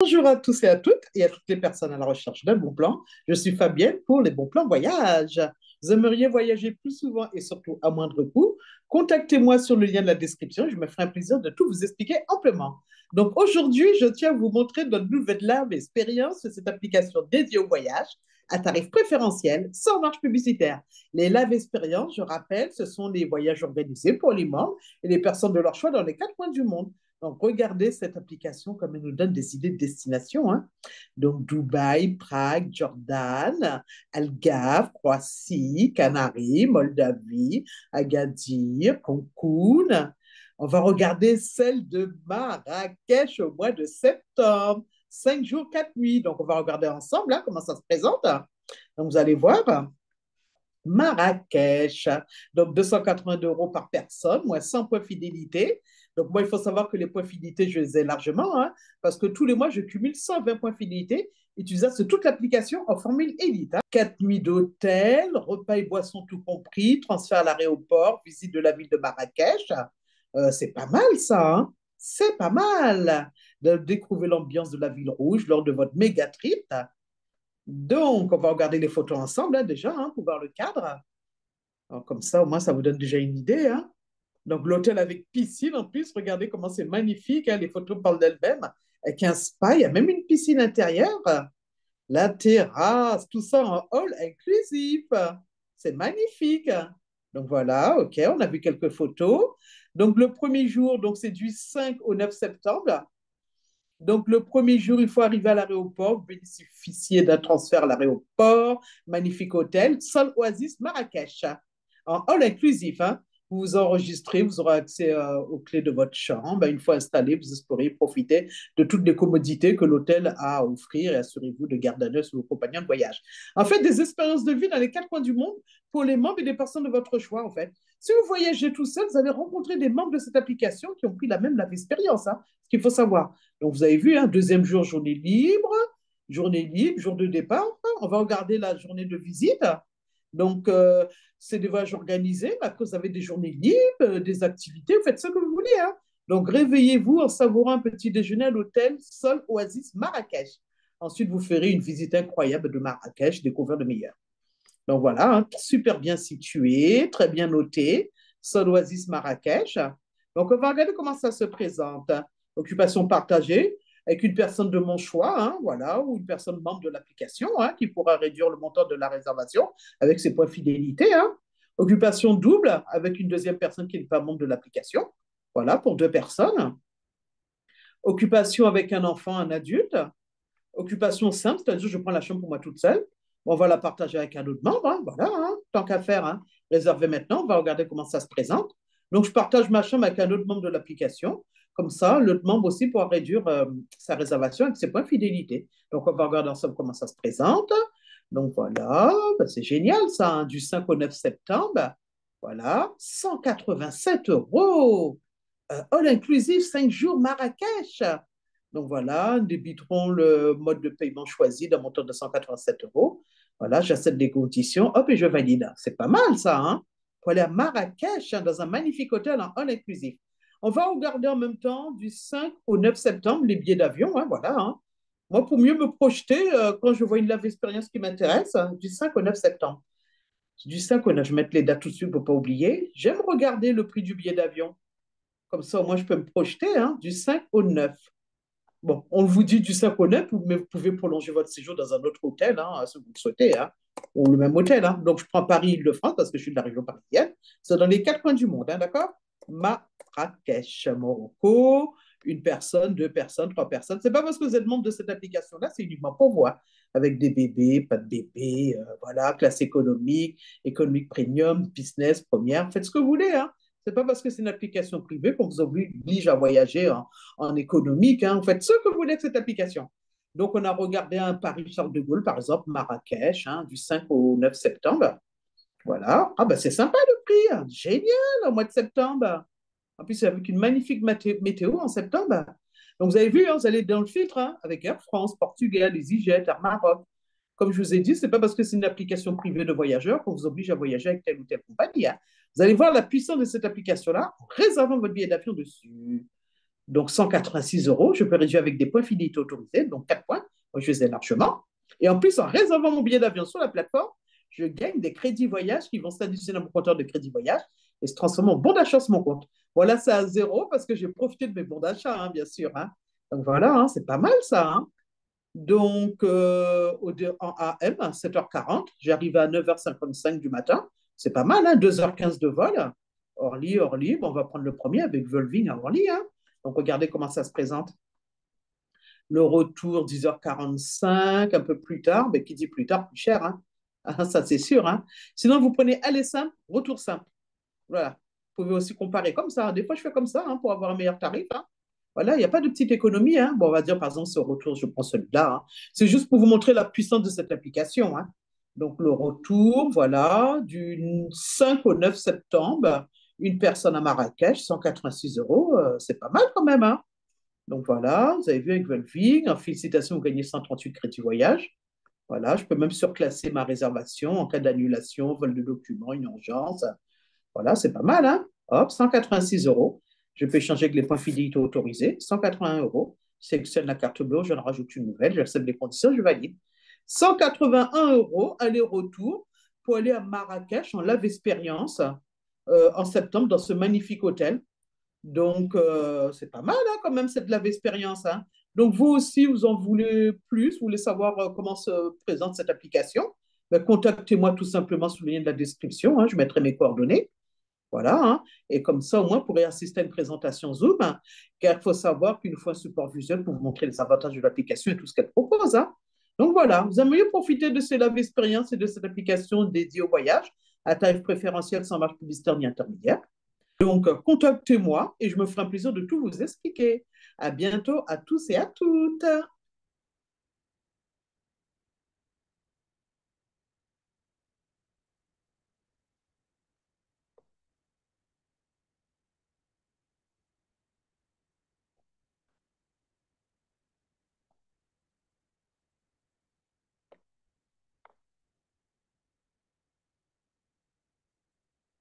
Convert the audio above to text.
Bonjour à tous et à toutes et à toutes les personnes à la recherche d'un bon plan. Je suis Fabienne pour les bons plans voyage. Vous aimeriez voyager plus souvent et surtout à moindre coût? Contactez-moi sur le lien de la description. Je me ferai un plaisir de tout vous expliquer amplement. Donc aujourd'hui, je tiens à vous montrer notre nouvelle lab expérience de cette application dédiée au voyage à tarif préférentiel, sans marge publicitaire. Les Lave Expériences, je rappelle, ce sont les voyages organisés pour les membres et les personnes de leur choix dans les quatre coins du monde. Donc, regardez cette application comme elle nous donne des idées de destination, hein. Donc, Dubaï, Prague, Jordan, Algarve, Croatie, Canaries, Moldavie, Agadir, Cancun. On va regarder celle de Marrakech au mois de septembre. 5 jours, 4 nuits. Donc, on va regarder ensemble hein, comment ça se présente. Donc, vous allez voir. Marrakech. Donc, 280 € par personne, moins 100 points fidélité. Donc, moi, il faut savoir que les points fidélité, je les ai largement, hein, parce que tous les mois, je cumule 120 points fidélité utilisant sur toute l'application en formule élite. Hein. 4 nuits d'hôtel, repas et boissons tout compris, transfert à l'aéroport, visite de la ville de Marrakech. C'est pas mal, ça. Hein. C'est pas mal de découvrir l'ambiance de la ville rouge lors de votre méga trip. Donc, on va regarder les photos ensemble hein, déjà hein, pour voir le cadre. Alors, comme ça, au moins, ça vous donne déjà une idée. Hein. Donc, l'hôtel avec piscine, en plus, regardez comment c'est magnifique. Hein, les photos parlent d'elles-mêmes. Avec un spa, il y a même une piscine intérieure. La terrasse, tout ça en hall inclusif. C'est magnifique. Donc, voilà, OK, on a vu quelques photos. Donc, le premier jour, donc c'est du 5 au 9 septembre. Donc, le premier jour, il faut arriver à l'aéroport. Vous bénéficiez d'un transfert à l'aéroport. Magnifique hôtel. Sol Oasis Marrakech. En all inclusif. Hein. Vous vous enregistrez, vous aurez accès aux clés de votre chambre. Une fois installé, vous pourrez profiter de toutes les commodités que l'hôtel a à offrir et assurez-vous de garder un œil sur vos compagnons de voyage. En fait, des expériences de vie dans les quatre coins du monde pour les membres et les personnes de votre choix, en fait. Si vous voyagez tout seul, vous allez rencontrer des membres de cette application qui ont pris la même expérience. Hein, ce qu'il faut savoir. Donc, vous avez vu, hein, deuxième jour, journée libre, jour de départ. On va regarder la journée de visite. Donc, c'est des voyages organisés. Après, vous avez des journées libres, des activités. Vous faites ce que vous voulez. Hein. Donc, réveillez-vous en savourant un petit déjeuner à l'hôtel Sol Oasis Marrakech. Ensuite, vous ferez une visite incroyable de Marrakech, découvrir le meilleur. Donc, voilà, hein, super bien situé, très bien noté. Sol Oasis Marrakech. Donc, on va regarder comment ça se présente. Hein. Occupation partagée avec une personne de mon choix, hein, voilà, ou une personne membre de l'application hein, qui pourra réduire le montant de la réservation avec ses points fidélité. Hein. Occupation double avec une deuxième personne qui n'est pas membre de l'application. Voilà, pour 2 personnes. Occupation avec un enfant, un adulte. Occupation simple, c'est-à-dire je prends la chambre pour moi toute seule. On va la partager avec un autre membre. Hein, voilà, hein, tant qu'à faire. Hein. Réserver maintenant, on va regarder comment ça se présente. Donc, je partage ma chambre avec un autre membre de l'application. Comme ça, l'autre membre aussi pourra réduire sa réservation avec ses points de fidélité. Donc, on va regarder ensemble comment ça se présente. Donc, voilà, ben, c'est génial ça, hein, du 5 au 9 septembre. Voilà, 187 €. All inclusive, 5 jours Marrakech. Donc voilà, débiteront le mode de paiement choisi d'un montant de 187 €. Voilà, j'accepte des conditions, hop, et je valide. C'est pas mal ça, hein? Pour aller à Marrakech, hein, dans un magnifique hôtel en all inclusif. On va regarder en même temps du 5 au 9 septembre les billets d'avion, hein, voilà. Hein. Moi, pour mieux me projeter, quand je vois une live expérience qui m'intéresse, hein, du 5 au 9 septembre. Du 5 au 9, je vais mettre les dates tout de suite pour ne pas oublier. J'aime regarder le prix du billet d'avion. Comme ça, au moins, je peux me projeter hein, du 5 au 9. Bon, on vous dit du 5 au 9, mais vous pouvez prolonger votre séjour dans un autre hôtel, hein, si vous le souhaitez, hein, ou le même hôtel. Hein. Donc, je prends Paris-Île-de-France parce que je suis de la région parisienne. C'est dans les quatre coins du monde, hein, d'accord? Marrakech, Morocco, une personne, 2 personnes, 3 personnes. C'est pas parce que vous êtes membre de cette application-là, c'est uniquement pour vous. Hein, avec des bébés, pas de bébés, voilà, classe économique premium, business, première. Faites ce que vous voulez, hein. C'est pas parce que c'est une application privée qu'on vous oblige à voyager en économique. Hein. Vous faites ce que vous voulez de cette application. Donc, on a regardé un Paris-Charles de Gaulle, par exemple, Marrakech, hein, du 5 au 9 septembre. Voilà. Ah, ben c'est sympa le prix. Hein. Génial, au mois de septembre. En plus, c'est avec une magnifique météo en septembre. Donc, vous avez vu, hein, vous allez dans le filtre hein, avec Air France, Portugal, EasyJet, Air Maroc. Comme je vous ai dit, ce n'est pas parce que c'est une application privée de voyageurs qu'on vous oblige à voyager avec telle ou telle compagnie. Hein. Vous allez voir la puissance de cette application-là en réservant votre billet d'avion dessus. Donc 186 €, je peux réduire avec des points fidélité autorisés, donc 4 points. Moi, je les ai largement. Et en plus, en réservant mon billet d'avion sur la plateforme, je gagne des crédits voyage qui vont s'additionner à mon compteur de crédit voyage et se transformer en bon d'achat sur mon compte. Voilà, c'est à zéro parce que j'ai profité de mes bons d'achat, hein, bien sûr, hein. Donc voilà, hein, c'est pas mal ça, hein. Donc, en AM, à 7h40, j'arrive à 9h55 du matin. C'est pas mal, hein, 2h15 de vol. Orly, Orly, bon, on va prendre le premier avec Volvigne à Orly, hein. Donc, regardez comment ça se présente. Le retour, 10h45, un peu plus tard. Mais qui dit plus tard, plus cher, hein. Ah, ça, c'est sûr, hein. Sinon, vous prenez aller simple, retour simple. Voilà. Vous pouvez aussi comparer comme ça. Des fois, je fais comme ça, hein, pour avoir un meilleur tarif, hein. Voilà, il n'y a pas de petite économie, hein. Bon, on va dire, par exemple, ce retour, je prends celui-là, hein. C'est juste pour vous montrer la puissance de cette application, hein. Donc, le retour, voilà, du 5 au 9 septembre, une personne à Marrakech, 186 €, c'est pas mal quand même, hein. Donc, voilà, vous avez vu avec Volving, félicitations, vous gagnez 138 crédits voyage. Voilà, je peux même surclasser ma réservation en cas d'annulation, vol de documents, une urgence. Voilà, c'est pas mal, hein? Hop, 186 €. Je peux échanger avec les points fidélité autorisés, 181 €. Je sélectionne la carte bleue, je en rajoute une nouvelle, j'accepte les conditions, je valide. 181 € aller-retour pour aller à Marrakech en Lave Expérience en septembre dans ce magnifique hôtel. Donc, c'est pas mal, hein, quand même, cette Lave Expérience, hein. Donc, vous aussi, vous en voulez plus, vous voulez savoir comment se présente cette application, ben, contactez-moi tout simplement sous le lien de la description, hein, je mettrai mes coordonnées. Voilà, hein. Et comme ça, au moins, vous pourrez assister à une présentation Zoom, hein, car il faut savoir qu'il nous faut un support visuel pour vous montrer les avantages de l'application et tout ce qu'elle propose, hein. Donc voilà, vous aimeriez profiter de cette expérience et de cette application dédiée au voyage à tarif préférentiel sans marge publicitaire ni intermédiaire. Donc, contactez-moi et je me ferai un plaisir de tout vous expliquer. À bientôt à tous et à toutes.